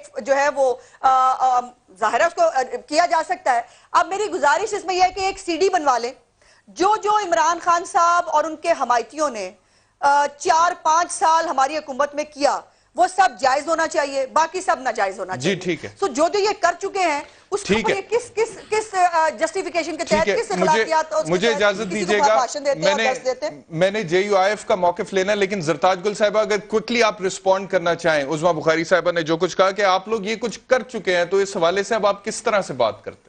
ایک جو ہے وہ ظاہر ہے اس کو کیا جا سکتا ہے. اب میری گزارش اس میں یہ ہے کہ ایک سی ڈی بنوا لیں جو عمران خان صاحب اور ان کے حمایتیوں نے 4-5 سال ہماری حکومت میں کیا وہ سب جائز ہونا چاہیے, باقی سب ناجائز ہونا چاہیے. جی ٹھیک ہے. سو جو یہ کر چکے ہیں اس کو کس جسٹیفیکیشن کے تحت کس اخلاقیات مجھے اجازت دیجئے گا, میں نے جے یو آئی ایف کا موقف لینا, لیکن زرتاج گل صاحبہ اگر کوئکلی آپ رسپونڈ کرنا چاہیں عظمیٰ بخاری صاحبہ نے جو کچھ کہا کہ آپ لوگ یہ کچھ کر چکے ہیں, تو اس حوالے سے اب آپ کس طرح سے بات کرتے ہیں؟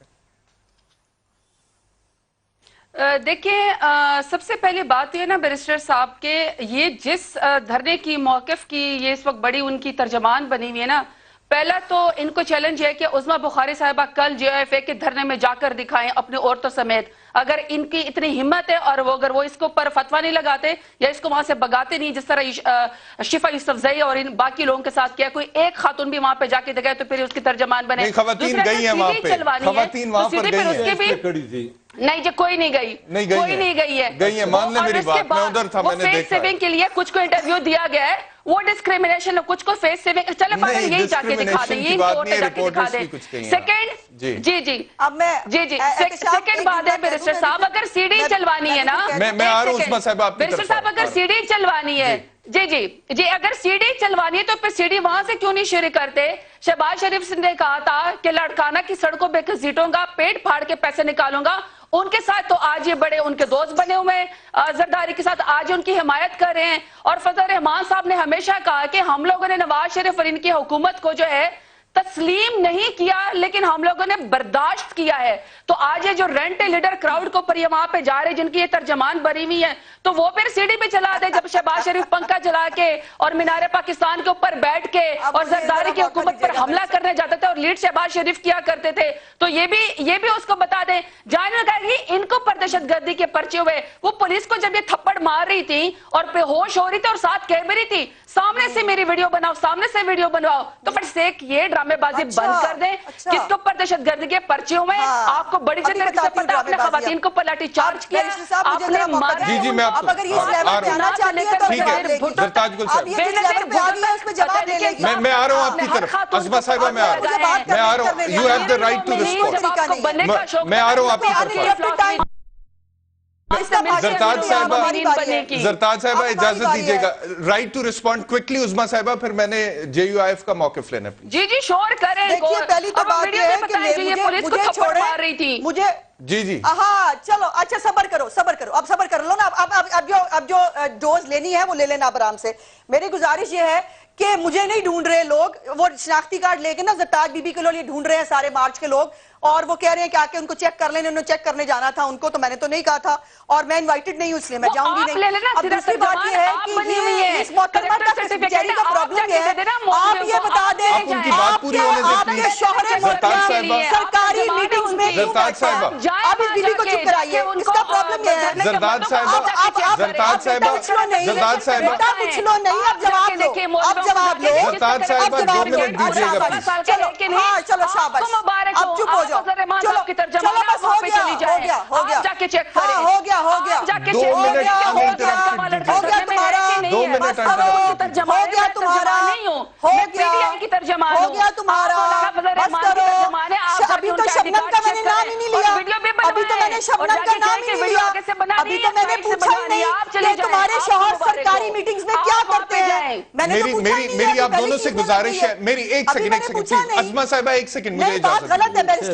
دیکھیں, سب سے پہلی بات یہ نا بیرسٹر صاحب کے یہ جس دھرنے کی موقف کی یہ اس وقت بڑی ان کی ترجمان بنی ہوئی ہے نا, پہلا تو ان کو چیلنج ہے کہ عظمیٰ بخاری صاحبہ کل جے ایف اے کے دھرنے میں جا کر دکھائیں اپنی عورتوں سمیت. اگر ان کی اتنی ہمت ہے اور اگر وہ اس کو پر فتویٰ نہیں لگاتے یا اس کو وہاں سے بگاتے نہیں جس طرح شفا یوسفزئی اور ان باقی لوگوں کے ساتھ کیا, کوئی ایک خاتون بھی وہاں پہ جا کے دکھائے تو پھر اس کی ترجمان بنے. خواتین گئی ہیں وہاں پہ, خواتین وہاں پر گئی ہیں. نہیں جی کوئی نہیں گئی, کوئی نہیں گئی ہے. گئی ہے, مان لیں میری بات, میں ادھر تھا, میں نے دیکھا. فیس سیونگ کے لیے کچھ کو انٹرویو دیا گیا ہے, وہ ڈسکریمنیشن ہے, کچھ کو فیس سیونگ, چلے پاگل یہی جا کے دکھا دیں, یہی کورٹ جا کے دکھا دیں. سیکنڈ, سیکنڈ بات ہے بیرسٹر صاحب, اگر سی ڈی چلوانی ہے نا, میں آ رہا ہوں عظمیٰ صاحب آپ کی طرف. بیرسٹر صاحب اگر سی ڈی چلوانی ہے, جی اگر سی ڈی چلوانی ہے تو پھر سی ڈی وہاں سے کیوں نہیں شروع کرتے؟ شہباز شریف نے کہا تھا کہ لڑکانہ کی سڑکوں پہ گھسیٹوں گا, پیٹ پھاڑ کے پیسے نکالوں گا. ان کے ساتھ تو آج یہ بڑے ان کے دوست بنے ہوئے ہیں, زرداری کے ساتھ آج ان کی حمایت کر رہے ہیں. اور فضل الرحمان صاحب نے ہمیشہ کہا کہ ہم لوگوں نے نواز شریف اور ان کی حکومت کو جو ہے تسلیم نہیں کیا, لیکن ہم لوگوں نے برداشت کیا ہے. تو آج یہ جو رینٹ لیڈر کراؤڈ کو پر یہ وہاں پہ جا رہے جن کی یہ ترجمان بری ہوئی ہے, تو وہ پھر سی ڈی پہ چلا دے جب شہباز شریف پنکھا چلا کے اور مینار پاکستان کے اوپر بیٹھ کے اور زرداری کی حکومت پر حملہ کرنے جاتے تھے اور لیڈ شہباز شریف کیا کرتے تھے. تو یہ بھی اس کو بتا دیں. جہاں نے کہا کہ ان کو پر دہشت گردی کے پرچے ہوئے, وہ پولیس کو جب یہ تھپڑ مار رہی تھی اور بے ہوش ہو رہی تھی اور ساتھ کہہ بھی رہی تھی سامنے سے میری ویڈیو بناؤ, سامنے سے ویڈیو بنواؤ, تو پھر سیک یہ ڈرامے بازی بند کر دیں. کس کو پر دہشت گردی کے پرچے ہوئے, آپ کو بڑی جگہ سے پتا, آپ نے خواتین کو پر لاٹھی چارج کیا, آپ نے مارا. جی میں آپ اگر یہ لیول پہ آنا چاہتی ہے تو زرتاج گل صاحب, میں آ رہا ہوں آپ کی طرف. عظمیٰ صاحبہ میں آ رہا ہوں, you have the right to respond. میں آ رہا ہوں آپ کی طرف. زرتاج صاحبہ اجازت دیجئے گا, رائٹ ٹو ریسپونڈ کوئکلی عظمیٰ صاحبہ, پھر میں نے جے یو آئی ایف کا موقف لینا. جی شور کریں. دیکھیے پہلی تو بات یہ ہے کہ مجھے چھوڑیں, مجھے جی ہاں چلو اچھا صبر کرو, اب صبر کر لو نا. اب جو ڈوز لینی ہے وہ لے لینا آرام سے. میری گزارش یہ ہے کہ مجھے نہیں ڈھونڈ رہے لوگ, وہ شناختی کارڈ لے کے نا زرتاج بی بی کے لوگ یہ ڈھونڈ رہے ہیں سارے مارچ کے لوگ, اور وہ کہہ رہے ہیں کہ آ کے ان کو چیک کر لینے, انہوں نے چیک کرنے جانا تھا ان کو, تو میں نے تو نہیں کہا تھا اور میں انوائٹڈ نہیں ہوں اس لیے میں جاؤں گی نہیں. اب دوسری بات یہ ہے کہ اس محترمہ کا بیچاری کا پرابلم یہ ہے, آپ یہ بتا دیں آپ کے شوہر سرکاری میٹنگز میں آپ اس بیوی کو چپ کرائیے, اس کا پرابلم یہ ہے. زرتاج بیٹا کچھ لو نہیں, اب جواب دو, اب جواب لو. زرتاج صاحبہ 2 منٹ دیجئے گا پلیز. چلو شاباش, اب چپ ہو جاؤ. چلو بس ہو گیا, ہو گیا 2 منٹ ہو گیا تمہارا, ہو گیا تمہارا, بس کرو. ابھی تو شبنم کا میں نے نام ہی نہیں لیا, ابھی تو میں نے شبنم کا نام ہی نہیں لیا, ابھی تو میں نے پوچھا ہی نہیں کہ تمہارے شوہر سرکاری میٹنگز میں کیا کرتے ہیں. میری آپ دونوں سے گزارش ہے, میری ایک سیکنڈ عظمیٰ صاحبہ ایک سیکنڈ مجھے اجازت دیجئے.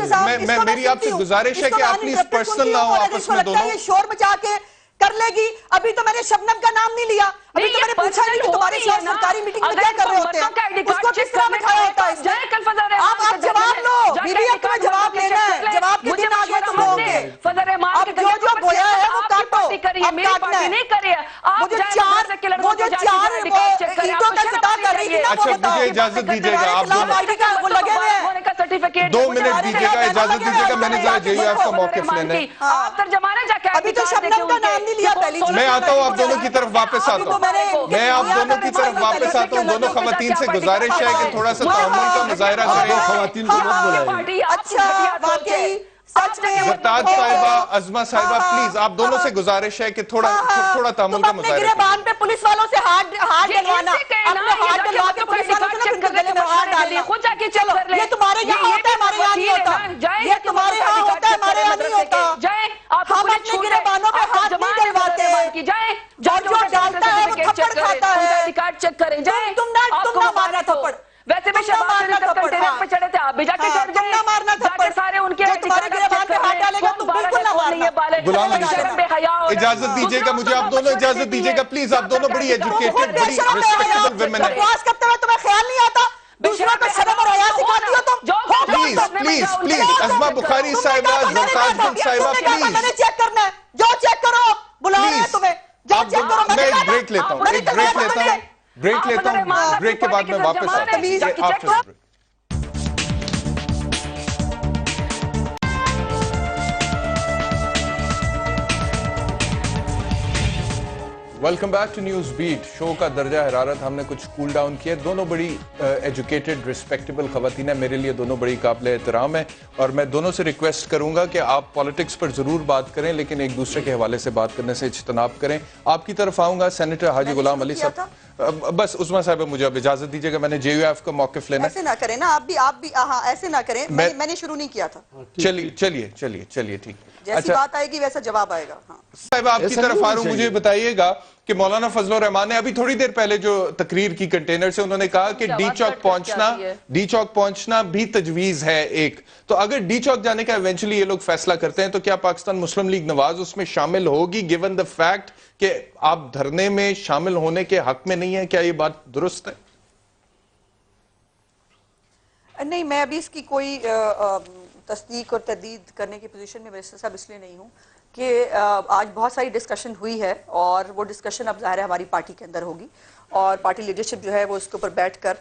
میری آپ سے گزارش ہے کہ آپ پلیز پرسنل نہ ہو آپس میں دونوں. یہ شور بچا کے کر لے گی. ابھی تو میں نے شبنم کا نام نہیں لیا, ابھی تو میں نے پوچھا نہیں کہ تمہارے شوہر سرکاری میٹنگ میں کیا کر رہے ہوتے ہیں, اس کو کس طرح بٹھایا ہوتا ہے اس میں. آپ جواب لو بیوی, اب تمہیں جواب لینا ہے, جواب کے دن آگے تم لوگوں کے. اب جو بویا ہے وہ کاٹو, اب کاٹنا ہے. وہ جو چار اینٹوں کا سٹا کر رہی تھی نا, وہ بتاؤ. مجھے اجازت دیجئے گا, آپ وہ لگے ہوئے ہیں. 2 منٹ دیجئے گا, اجازت دیجئے گا, میں نے ذرا جے یو ایف کا موقف لینا ہے. ابھی تو شبنم کا نام نہیں لیا پہلی. میں آتا ہوں آپ دونوں کی طرف واپس آتا ہوں, میں آپ دونوں کی طرف واپس آتا ہوں. دونوں خواتین سے گزارش ہے کہ تھوڑا سا تعامل کا مظاہرہ کریں. خواتین کو مت بلائیں. اچھا واقعی सच में ज़रताज साहिबा, अज़मा साहिबा, प्लीज आप दोनों से गुजारिश है कि थोड़ा तहम्मुल का मुजाहिरा गिरबान पे पुलिस वालों से हाथ डलवाना, अपने हाथ डलवा के पुलिस वालों से ना गले में हाथ डालना, खुद जाके चलो, ये तुम्हारे यहाँ होता है, हमारे यहाँ नहीं होता, ये तुम्हारे यहाँ होता है, हमारे यहाँ नहीं होता। हम अपने गिरबानों पे हाथ नहीं डलवाते, और जो डालता है वो थप्पड़ खाता है। कार्ड चेक करें, जाए तुम ना मारना थप्पड़, वैसे भी शहबाज कंटेनर पे चढ़े थे, आप भी जाके चढ़ तुम ना मारना थप्पड़, सारे उनके तुम्हारे गिरबान पे हाथ डालेगा तुम बिल्कुल ना मारना। गुलाम अली साहब, इजाजत दीजिएगा मुझे, आप दोनों इजाजत दीजिएगा प्लीज, आप दोनों बड़ी एजुकेटेड, बड़ी रिस्पेक्टेबल वुमेन है। बकवास करते हुए तुम्हें ख्याल नहीं आता, दूसरों को शर्म और हया सिखाती हो तुम। Please please please, Azma Bukhari साहिबा, ज़रताज गुल साहिबा, प्लीज मैंने चेक करना है, जो चेक करो, बुला रहे हैं तुम्हें, जो चेक करो। मैं एक ब्रेक लेता हूँ, एक ब्रेक लेता हूँ, ब्रेक के बाद मैं वापस आता हूँ। Welcome back to news beat. Show का दर्जा हरारत हमने कुछ कूल डाउन किया। दोनों बड़ी एजुकेटेड रिस्पेक्टेबल ख़वातीन हैं, मेरे लिए दोनों बड़ी काबिल एहतराम है, और मैं दोनों से रिक्वेस्ट करूंगा कि आप पॉलिटिक्स पर ज़रूर बात करें, लेकिन एक दूसरे के हवाले से बात करने से इज्तनाब करें। आपकी तरफ आऊँगा सेनेटर हाजी गुलाम अली साहब। बस उस्मा साहब मुझे अब इजाज़त दीजिएगा, मैंने JUIF का मौक़िफ़ लेना। ऐसे ना करें ना, आप भी हाँ ऐसे ना करें, मैंने शुरू नहीं किया था। चलिए ठीक। जैसी बात आएगी वैसा जवाब आएगा। हाँ साहब आपकी तरफ आ रहा हूं, मुझे बताइएगा कि मौलाना फजल रहमान ने अभी थोड़ी देर पहले जो तकरीर की कंटेनर से, उन्होंने कहा कि डी चौक पहुंचना भी तजवीज है एक। तो अगर डी चौक जाने का इवेंचुअली ये लोग फैसला करते हैं तो क्या पाकिस्तान मुस्लिम लीग नवाज उसमें शामिल होगी, गिवन द फैक्ट कि आप धरने में शामिल होने के हक में नहीं है? क्या ये बात दुरुस्त है? नहीं, मैं अभी इसकी कोई तस्दीक और तदीद करने की पोजीशन में बैरिस्टर साहब इसलिए नहीं हूँ कि आज बहुत सारी डिस्कशन हुई है, और वो डिस्कशन अब ज़ाहिर है हमारी पार्टी के अंदर होगी, और पार्टी लीडरशिप जो है वो इसके ऊपर बैठकर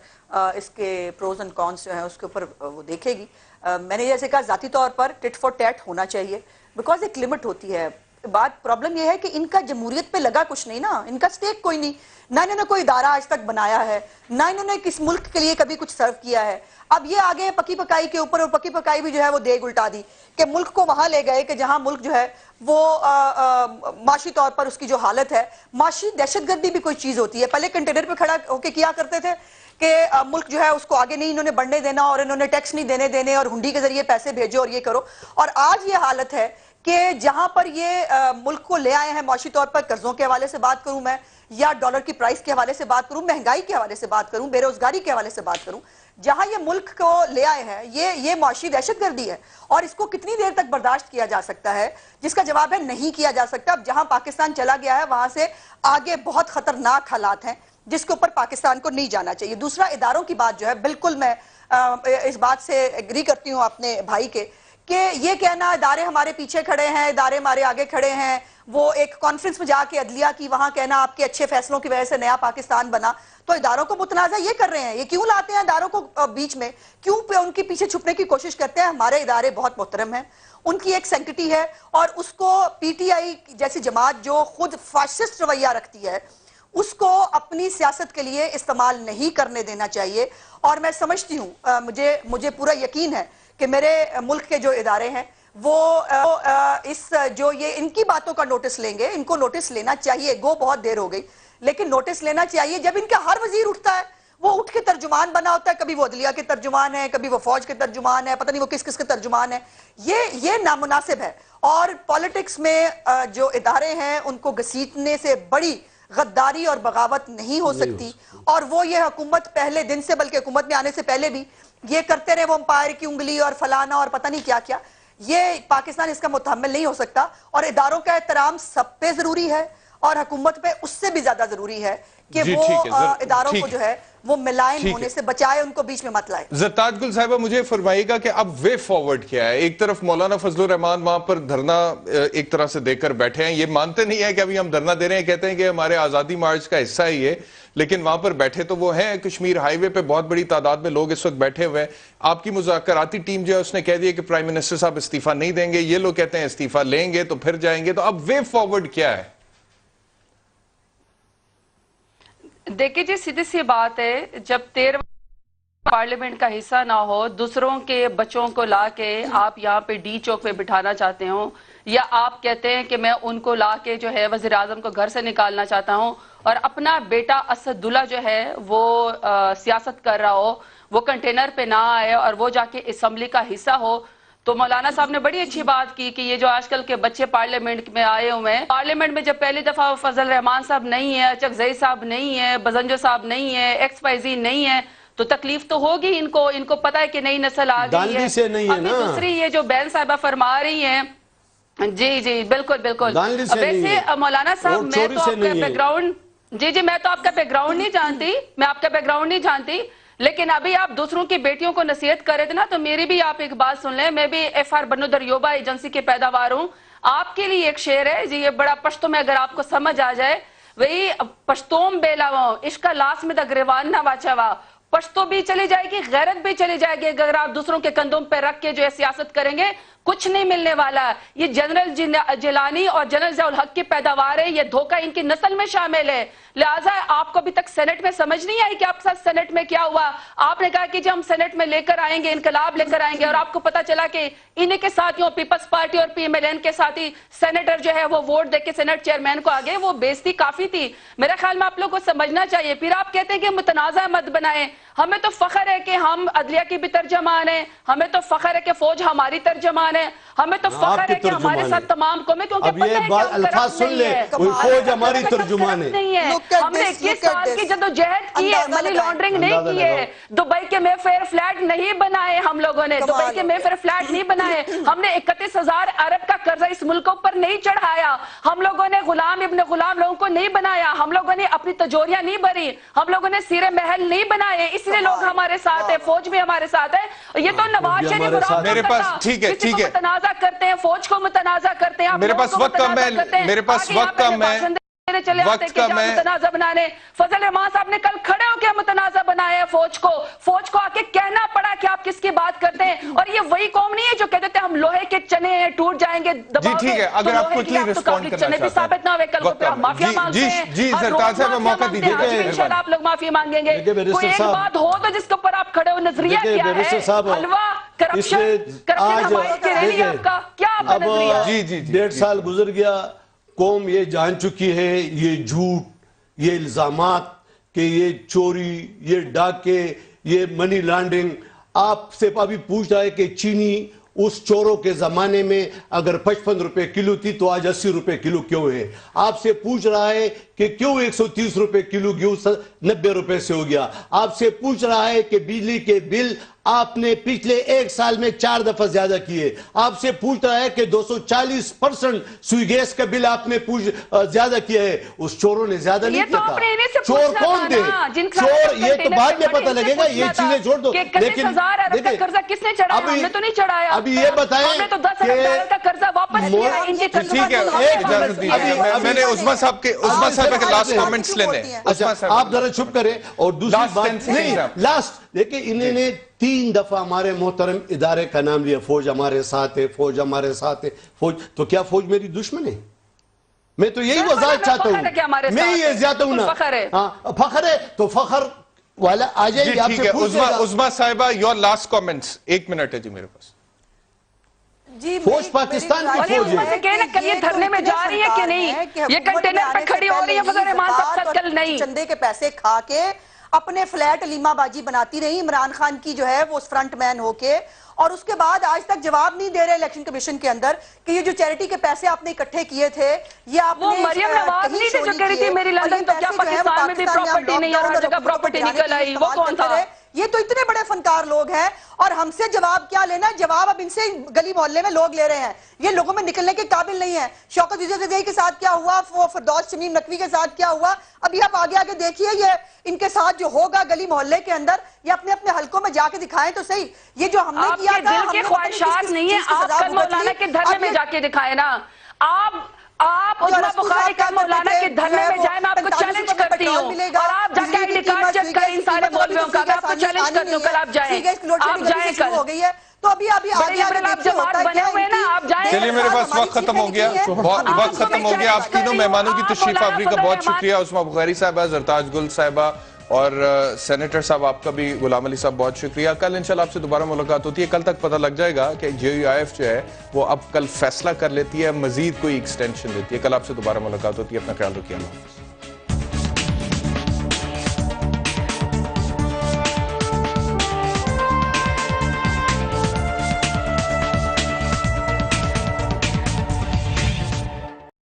इसके प्रोज एंड कॉन्स जो है उसके ऊपर वो देखेगी। मैंने जैसे कहा ज़ाती तौर पर टिट फॉर टैट होना चाहिए, बिकॉज एक लिमिट होती है। बात प्रॉब्लम यह है कि इनका जमहूरियत पे लगा कुछ नहीं ना, इनका स्टेक कोई नहीं, ना इन्होंने कोई इदारा आज तक बनाया है, ना इन्होंने किस मुल्क के लिए कभी कुछ सर्व किया है। अब ये आगे हैं पकी पकाई के ऊपर, और पकी पकाई भी जो है वो देग उल्टा दी कि मुल्क को वहां ले गए कि जहां मुल्क जो है वो माशी तौर पर उसकी जो हालत है, माशी दहशतगर्दी भी कोई चीज होती है। पहले कंटेनर पे खड़ा होके किया करते थे कि मुल्क जो है उसको आगे नहीं इन्होंने बढ़ने देना, और इन्होंने टैक्स नहीं देने और हुंडी के जरिए पैसे भेजो और ये करो। और आज ये हालत है कि जहां पर ये मुल्क को ले आए हैं, माशी तौर पर कर्जों के हवाले से बात करूं मैं, या डॉलर की प्राइस के हवाले से बात करूं, महंगाई के हवाले से बात करूं, बेरोजगारी के हवाले से बात करूं, जहां ये मुल्क को ले आए हैं, ये माशी दहशतगर्दी है। और इसको कितनी देर तक बर्दाश्त किया जा सकता है? जिसका जवाब है नहीं किया जा सकता। अब जहां पाकिस्तान चला गया है वहां से आगे बहुत खतरनाक हालात हैं जिसके ऊपर पाकिस्तान को नहीं जाना चाहिए। दूसरा, इदारों की बात जो है, बिल्कुल मैं इस बात से एग्री करती हूँ अपने भाई के कि ये कहना इदारे हमारे पीछे खड़े हैं, इदारे हमारे आगे खड़े हैं, वो एक कॉन्फ्रेंस में जाके अदलिया की वहां कहना आपके अच्छे फैसलों की वजह से नया पाकिस्तान बना, तो इदारों को मुतनाज़ा ये कर रहे हैं। ये क्यों लाते हैं इदारों को बीच में, क्यों उनके पीछे छुपने की कोशिश करते हैं? हमारे इदारे बहुत मोहतरम हैं, उनकी एक सैंक्टिटी है, और उसको PTI जैसी जमात जो खुद फाशिस्ट रवैया रखती है उसको अपनी सियासत के लिए इस्तेमाल नहीं करने देना चाहिए। और मैं समझती हूँ, मुझे पूरा यकीन है कि मेरे मुल्क के जो इदारे हैं वो इस जो ये इनकी बातों का नोटिस लेंगे, इनको नोटिस लेना चाहिए। गो बहुत देर हो गई, लेकिन नोटिस लेना चाहिए। जब इनका हर वजीर उठता है वो उठ के तर्जुमान बना होता है, कभी वो अदलिया के तर्जुमान है, कभी वो फौज के तर्जुमान है, पता नहीं वो किस किस के तर्जुमान है। ये नामुनासिब है, और पॉलिटिक्स में जो इदारे हैं उनको घसीटने से बड़ी गद्दारी और बगावत नहीं हो सकती। और वो ये हुकूमत पहले दिन से, बल्कि हुकूमत में आने से पहले भी ये करते रहे, वो अंपायर की उंगली और फलाना और पता नहीं क्या क्या। ये पाकिस्तान इसका मुतहम्मिल नहीं हो सकता, और इदारों का एहतराम सब पे जरूरी है, और हुकूमत पे उससे भी ज्यादा जरूरी है कि वो इदारों को जो है वो मिलायन होने से बचाए, उनको बीच में मत लाए। ज़रताज गुल साहिबा, मुझे फरमाइएगा कि अब वे फॉरवर्ड क्या है? एक तरफ मौलाना फजल रहमान वहां पर धरना एक तरह से देकर बैठे हैं, ये मानते नहीं है कि अभी हम धरना दे रहे हैं, कहते हैं कि हमारे आजादी मार्च का हिस्सा ही है, लेकिन वहां पर बैठे तो वो हैं। कश्मीर हाईवे पे बहुत बड़ी तादाद में लोग इस वक्त बैठे हुए हैं। आपकी मुज़ाकराती टीम जो है उसने कह दिया कि प्राइम मिनिस्टर साहब इस्तीफा नहीं देंगे, ये लोग कहते हैं इस्तीफा लेंगे तो फिर जाएंगे। तो अब वे फॉरवर्ड क्या है? देखिए जी, सीधी सी बात है, जब 13 पार्लियामेंट का हिस्सा ना हो, दूसरों के बच्चों को ला के आप यहाँ पे डी चौक पे बिठाना चाहते हो, या आप कहते हैं कि मैं उनको ला के जो है वज़ीर आज़म को घर से निकालना चाहता हूँ और अपना बेटा असदुल्ला जो है वो सियासत कर रहा हो, वो कंटेनर पे ना आए और वो जाके असम्बली का हिस्सा हो। तो मौलाना साहब ने बड़ी अच्छी बात की कि ये जो आजकल के बच्चे पार्लियामेंट में आए हुए हैं, पार्लियामेंट में जब पहली दफा फजल रहमान साहब नहीं है, चकजई साहब नहीं है, बजंजो साहब नहीं है, XYZ नहीं है, तो तकलीफ तो होगी इनको पता है कि नई नस्ल आ गई है। से नहीं है ना। दूसरी ये जो बैन साहिबा फरमा रही हैं, जी बिल्कुल वैसे मौलाना साहब मैं तो आपका बैकग्राउंड मैं तो आपका बैकग्राउंड नहीं जानती, लेकिन अभी आप दूसरों की बेटियों को नसीहत कर रहे थे ना, तो मेरी भी आप एक बात सुन लें। मैं भी FR बनो दरियोबा एजेंसी के पैदावार हूँ। आपके लिए एक शेर है जी, ये बड़ा पश्तो में अगर आपको समझ आ जाए, वही पश्तोम बेलावा इसका लाश में दगरेवान ना वाचावा, पश्तो भी चली जाएगी, गैरत भी चली जाएगी अगर आप दूसरों के कंधों पे रख के जो है सियासत करेंगे, कुछ नहीं मिलने वाला। ये जनरल जिलानी और जनरल ज़ियाउल हक की पैदावार है, ये धोखा इनकी नस्ल में शामिल है। लिहाजा आपको अभी तक सेनेट में समझ नहीं आई कि आपके साथ सेनेट में क्या हुआ। आपने कहा कि जब हम सेनेट में लेकर आएंगे, इनकलाब लेकर आएंगे, और आपको पता चला कि इन्हीं के साथियों पीपल्स पार्टी और PMLN के साथी सेनेटर जो है वो वोट देके सेनेट चेयरमैन को आगे, वो बेइज्जती काफी थी। मेरे ख्याल में आप लोग को समझना चाहिए। फिर आप कहते हैं कि मुतनाज़ा मत बनाएं। हमें तो फख्र है कि हम अदलिया की भी तर्जमान है, हमें तो फख्र है कि फौज हमारी तर्जमान है, हमें तो फख्र है कि हमारे साथ तमाम कौमें, क्योंकि पता है कि अल्फाज सुन ले, फौज हमारी तर्जुमान है। हमने 21 साल की जद्दोजहद की है, मनी लॉन्ड्रिंग नहीं की है। दुबई के मेफेयर फ्लैट नहीं बनाए हम लोगों ने, दुबई के मेफेयर फ्लैट नहीं बनाए। हमने 31,000 अरब का कर्जा इस मुल्क पर नहीं चढ़ाया। हम लोगों ने गुलाम इब्न गुलाम लोगों को नहीं बनाया। हम लोगों ने अपनी तजोरियां नहीं भरी। हम लोगों ने सिरे महल नहीं बनाए। इसलिए लोग हमारे साथ है, फौज भी हमारे साथ है। ये तो नवाज शरीफ मेरे पास ठीक है मुतनाज़ा करते हैं, फौज को मुतनाज़ा करते हैं। मेरे पास वक्त कम है, मेरे पास वक्त कम है, चले आते कि मुतनाज़ा बनाने। फजल रहमान साहब ने कल खड़े होकर मुतनाज़ा बनाया है फौज को आके कहना पड़ा कि आप किसकी बात करते हैं। और ये वही कौम नहीं है जो कहते थे हम लोहे के चने हैं, टूट जाएंगे जी ठीक है, अगर आप क्विकली रिस्पॉन्ड करना चाहते हैं, साबित ना हुए कल को माफिया मांगते हैं। जी सरताज साहब मौका दीजिए, इंशाल्लाह आप लोग माफी मांगेंगे। कोई एक बात हो तो जिसके ऊपर आप खड़े हो, नजरिया क्या है, हलवा करप्शन हमारी के रही आपका क्या आपका नजरिया? जी 1.5 साल गुजर गया, कौम ये जान चुकी है ये झूठ, ये इल्जामात कि ये चोरी, ये डाके, ये मनी लॉन्ड्रिंग। आपसे अभी पूछ रहा है कि चीनी उस चोरों के जमाने में अगर 55 रुपए किलो थी तो आज 80 रुपए किलो क्यों है। आपसे पूछ रहा है कि क्यों 130 रुपए किलो गेहूं 90 रुपए से हो गया। आपसे पूछ रहा है कि बिजली के बिल आपने पिछले 1 साल में 4 दफा ज्यादा किए। आपसे पूछ रहा है कि 240% सुई गैस का बिल आपने ज्यादा किया है। उस चोरों ने ज्यादा नहीं किया था। चोर कौन दे? चोर ये तो बाद में पता लगेगा, ये चीजें छोड़ दो। लेकिन कर्जा किसने चढ़ाया? हमने तो नहीं चढ़ाया। अभी ये बताएं, हमने तो 10 अरब डॉलर का कर्जा वापस किया है। इनके ठीक है, मैंने उस्मा साहब के लास्ट कमेंट्स लेने। अच्छा आप जरा चुप करें। और दूसरी बात नहीं, लास्ट देखिए, इन्होंने 3 दफा हमारे मोहतरम इदारे का नाम लिया, फौज हमारे साथ है, फौज हमारे साथ है, फौज। तो क्या फौज मेरी दुश्मन है? मैं तो यही वजाहत चाहता हूँ, मैं ये ज्यादा हूं ना। फखर है तो फखर वाला आ जाएगी। उस्मा साहिबा योर लास्ट कमेंट्स, 1 मिनट है जी मेरे पास। जी फौज पाकिस्तान की फौज है। ये धरने में जा रही है कि नहीं? ये कंटेनर पे खड़ी हो रही है फजल रहमान साहब कल नहीं। चंदे के पैसे खा के अपने फ्लैट अलीमाबाजी बनाती रही इमरान खान की जो है वो फ्रंट मैन होके, और उसके बाद आज तक जवाब नहीं दे रहे इलेक्शन कमीशन के अंदर कि ये जो चैरिटी के पैसे आपने इकट्ठे किए थे, ये आपने वो मरियम नवाज नहीं थी जो कह रही थी मेरी लंदन तो क्या पाकिस्तान में भी प्रॉपर्टी नहीं है, हर जगह प्रॉपर्टी निकल आई, वो कौन था? ये तो इतने बड़े फनकार लोग हैं और हमसे जवाब क्या लेना? जवाब अब इनसे गली मोहल्ले में लोग ले रहे हैं। ये लोगों में निकलने के काबिल नहीं है। शौकत यूसुफ के साथ क्या हुआ, वो फिरदौस शमीम नकवी के साथ क्या हुआ, अभी आप आगे आगे देखिए। ये इनके साथ जो होगा गली मोहल्ले के अंदर, ये अपने अपने हल्कों में जाके दिखाएं तो सही। ये जो हमने किया था, दिल के ख्वाहिशात नहीं है, आप कल मौलाना के धरने में जाके दिखाए ना। आप उस्मा बुखारी का मौलाना के धरने में जाए, मैं आपको चैलेंज करती हूँ। और आप जाके आईडी कार्ड चेक करें इन सारे मौलवियों का, मैं आपको चैलेंज करती हूँ, कल आप जाएं कल। हो गई है तो अभी आप जमात बने हुए ना, आप जाएं। चलिए मेरे पास वक्त खत्म हो गया, वक्त खत्म हो गया। आप तीनों मेहमानों की तशरीफ आवरी का बहुत शुक्रिया। उस्मा बुखारी साहिबा, जरताज गुल साहिबा, اور سینیٹر صاحب آپ کا بھی غلام علی صاحب بہت شکریہ. کل انشاءاللہ آپ سے دوبارہ ملاقات ہوتی ہے. کل تک پتہ لگ جائے گا کہ JUIF جو ہے وہ اب کل فیصلہ کر لیتی ہے, مزید کوئی ایکسٹینشن دیتی ہے. کل آپ سے دوبارہ ملاقات ہوتی ہے. اپنا خیال رکھیے. اللہ حافظ.